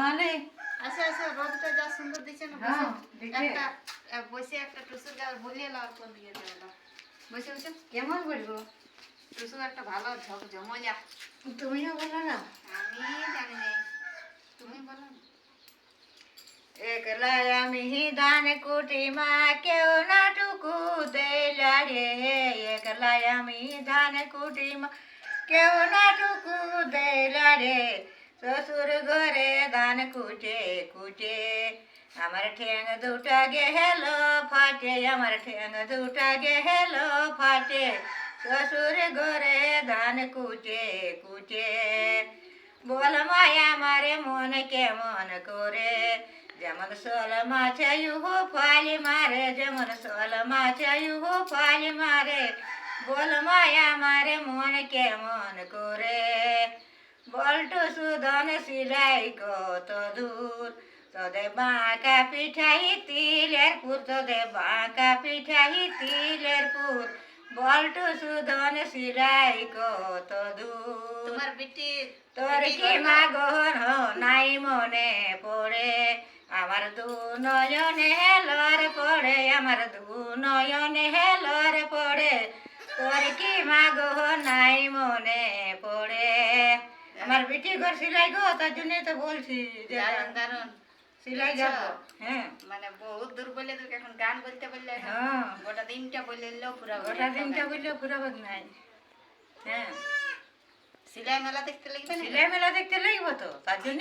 মানে আচ্ছা আচ্ছা রোদটা যা সুন্দর দিচ্ছে না হ্যাঁ, বসে দিচ্ছে। বসে একটা টুসুর গাছ বলিয়ে লাও কোন দিকে যাবো বসে বসে কেমন বলবো? টুসু একটা ভালো ঝমঝমজা তুমিও বলো না। আমি জানি না তুমি বলো না। একলা আমি ধান কুটি মা কেউ না টুকু দেলা রে, একলা আমি ধান কুটি মা কেউ না টুকু দেলা রে, শ্বশুর ঘরে ধান কুটে কুটে আমার ঠ্যাং দুটা গেল ফাটে, আমার ঠ্যাং দুটা গেল ফাটে, শ্বশুর ঘরে ধান কুটে কুটে। বল মায়া মারে মন কেমন করে, যেমন সোল মাছ ইহু পালি মারে, যেমন সোল মাছ ইহু পালি মারে, বল মায়া মারে মন কেমন করে। বলটু সুদন সিলাই কত দূর, তোদের বাঁকা পিঠাই তিলের পুর, তোদের বাঁকা পিঠাই তিলের পুর, বলটু সুদন সিলাই কত দূর। তোমার বেটি তোর কি মাগন নাই মনে পড়ে, আমার দু নয়নে হেলর পড়ে, আমার দু নয়নে হেলর পড়ে, তোর কি মাগো নাই মনে পড়ে। আমার বেটি ঘর সিলাই গো, তার জন্যই তো বলছি যে দারুণ দারুণ সিলাই যাবো। হ্যাঁ মানে বহুত দূর বললে তোকে এখন গান বলতে বললে হ্যাঁ, গোটা দিনটা বললে পুরা গোটা দিনটা বললেও ফুরাবার নাই। হ্যাঁ, সিলাই মেলা দেখতে লাগবে না সিলাই মেলা দেখতে লাগবো তো, তার জন্য